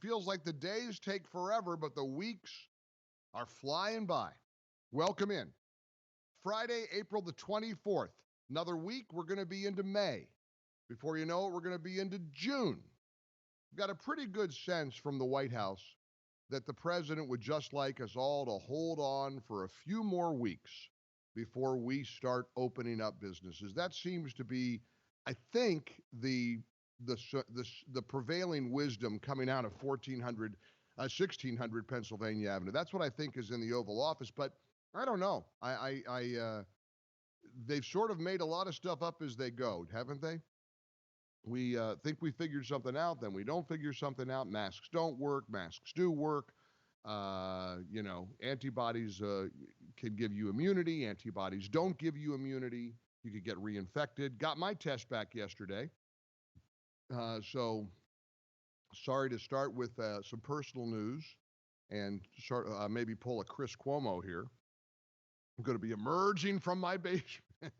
feels like the days take forever, but the weeks are flying by. Welcome in. Friday, April the 24th. Another week, we're going to be into May. Before you know it, we're going to be into June. We've got a pretty good sense from the White House that the president would just like us all to hold on for a few more weeks before we start opening up businesses. That seems to be, I think, the prevailing wisdom coming out of 1600 Pennsylvania Avenue. That's what I think is in the Oval Office, but I don't know. They've sort of made a lot of stuff up as they go, haven't they? We think we figured something out, then we don't figure something out. Masks don't work, masks do work. Antibodies can give you immunity, antibodies don't give you immunity. You could get reinfected. Got my test back yesterday. So sorry to start with some personal news and maybe pull a Chris Cuomo here. I'm going to be emerging from my basement.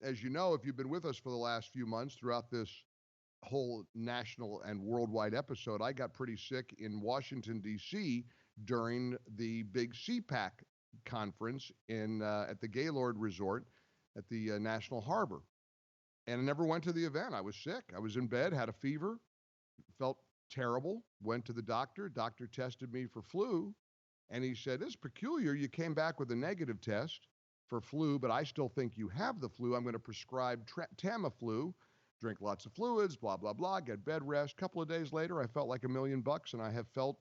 As you know, if you've been with us for the last few months throughout this whole national and worldwide episode, I got pretty sick in Washington, D.C. during the big CPAC conference at the Gaylord Resort at the National Harbor. And I never went to the event. I was sick. I was in bed, had a fever, felt terrible, went to the doctor. Doctor tested me for flu. And he said, "It's peculiar. You came back with a negative test for flu, but I still think you have the flu. I'm going to prescribe Tamiflu. Drink lots of fluids, blah, blah, blah, get bed rest." A couple of days later, I felt like $1,000,000, and I have felt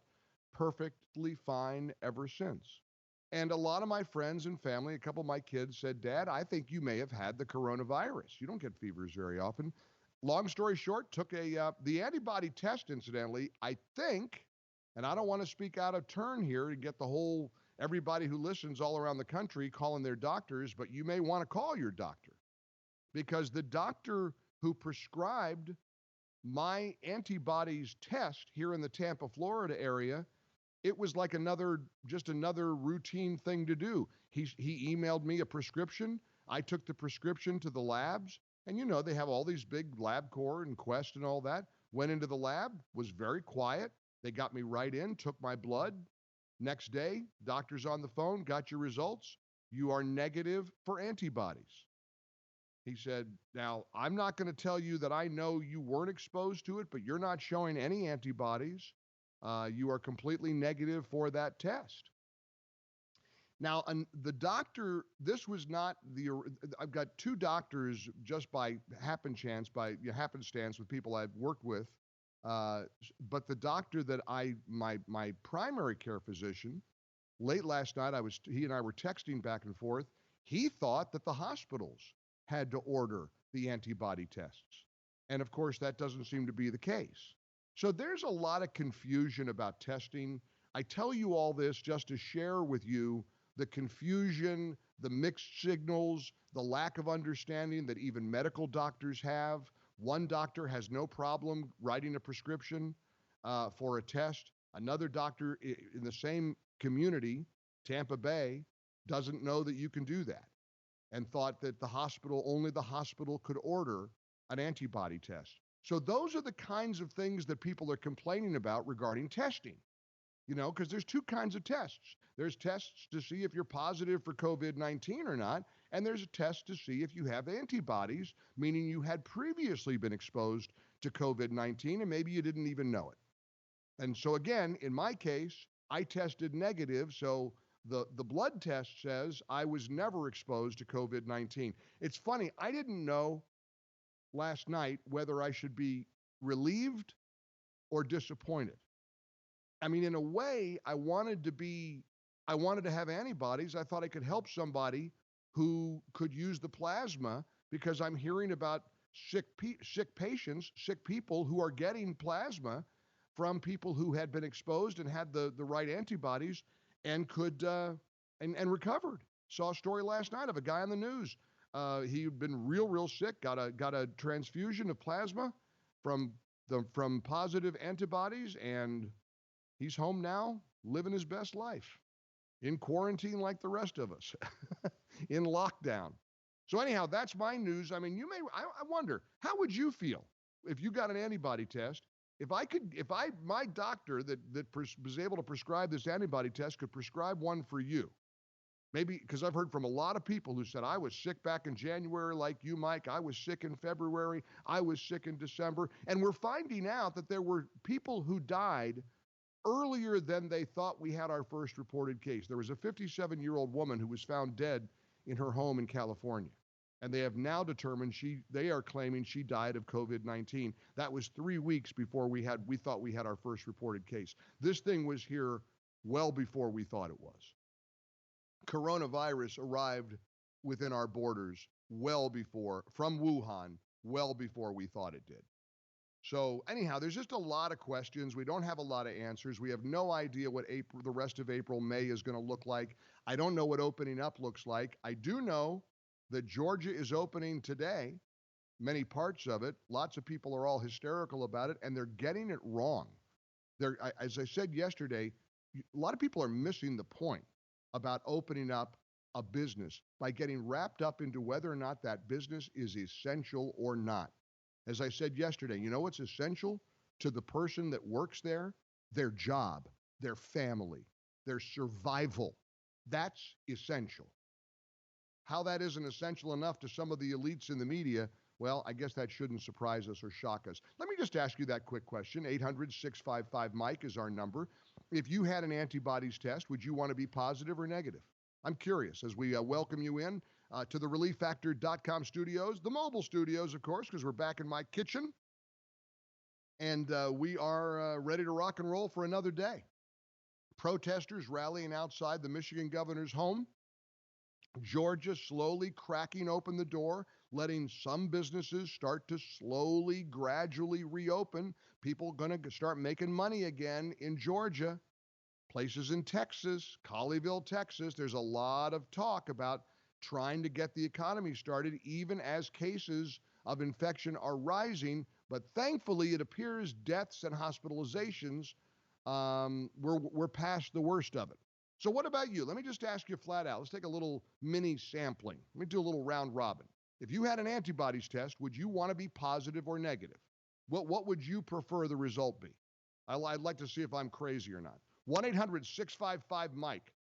perfectly fine ever since. And a lot of my friends and family, a couple of my kids said, "Dad, I think you may have had the coronavirus. You don't get fevers very often." Long story short, took the antibody test, incidentally, I think, and I don't want to speak out of turn here to get everybody who listens all around the country calling their doctors, but you may want to call your doctor, because the doctor who prescribed my antibodies test here in the Tampa, Florida area, it was like just another routine thing to do. He emailed me a prescription. I took the prescription to the labs, and they have all these big LabCorp and Quest and all that. Went into the lab, was very quiet. They got me right in, took my blood. Next day, doctor's on the phone, got your results. You are negative for antibodies. He said, "Now, I'm not going to tell you that I know you weren't exposed to it, but you're not showing any antibodies. You are completely negative for that test." Now, the doctor, this was not I've got two doctors just by happenstance with people I've worked with. But the doctor that my primary care physician, late last night, he and I were texting back and forth. He thought that the hospitals had to order the antibody tests. And of course, that doesn't seem to be the case. So there's a lot of confusion about testing. I tell you all this just to share with you the confusion, the mixed signals, the lack of understanding that even medical doctors have. One doctor has no problem writing a prescription for a test. Another doctor in the same community, Tampa Bay, doesn't know that you can do that, and thought that only the hospital could order an antibody test. So those are the kinds of things that people are complaining about regarding testing. Because there's two kinds of tests. There's tests to see if you're positive for COVID-19 or not, and there's a test to see if you have antibodies, meaning you had previously been exposed to COVID-19 and maybe you didn't even know it. And so again, in my case, I tested negative, so the blood test says I was never exposed to COVID-19. It's funny, I didn't know last night whether I should be relieved or disappointed. I mean, in a way, I wanted to have antibodies. I thought I could help somebody who could use the plasma, because I'm hearing about sick patients, sick people who are getting plasma from people who had been exposed and had the right antibodies and could and recovered. Saw a story last night of a guy on the news. He'd been real sick, got a transfusion of plasma from positive antibodies, and he's home now, living his best life, in quarantine like the rest of us, in lockdown. So anyhow, that's my news. I mean, I wonder, how would you feel if you got an antibody test My doctor that was able to prescribe this antibody test could prescribe one for you. Maybe because I've heard from a lot of people who said, I was sick back in January like you, Mike. I was sick in February. I was sick in December. And we're finding out that there were people who died earlier than they thought we had our first reported case. There was a 57-year-old woman who was found dead in her home in California. And they have now determined they are claiming she died of COVID-19. That was 3 weeks before we thought we had our first reported case. This thing was here well before we thought it was. Coronavirus arrived within our borders from Wuhan, well before we thought it did. So anyhow, there's just a lot of questions. We don't have a lot of answers. We have no idea what the rest of April, May is going to look like. I don't know what opening up looks like. I do know that Georgia is opening today, many parts of it. Lots of people are all hysterical about it, and they're getting it wrong. As I said yesterday, a lot of people are missing the point about opening up a business by getting wrapped up into whether or not that business is essential or not. As I said yesterday, you know what's essential to the person that works there? Their job, their family, their survival. That's essential. How that isn't essential enough to some of the elites in the media, well, I guess that shouldn't surprise us or shock us. Let me just ask you that quick question. 800-655-MIKE is our number. If you had an antibodies test, would you want to be positive or negative? I'm curious as we welcome you in to the ReliefFactor.com studios, the mobile studios, of course, because we're back in my kitchen. And we are ready to rock and roll for another day. Protesters rallying outside the Michigan governor's home. Georgia slowly cracking open the door, letting some businesses start to slowly, gradually reopen. People going to start making money again in Georgia. Places in Texas, Colleyville, Texas, there's a lot of talk about trying to get the economy started, even as cases of infection are rising. But thankfully, it appears deaths and hospitalizations, we're past the worst of it. So what about you? Let me just ask you flat out. Let's take a little mini sampling. Let me do a little round robin. If you had an antibodies test, would you want to be positive or negative? What would you prefer the result be? I'd like to see if I'm crazy or not. 1-800-655-MIKE.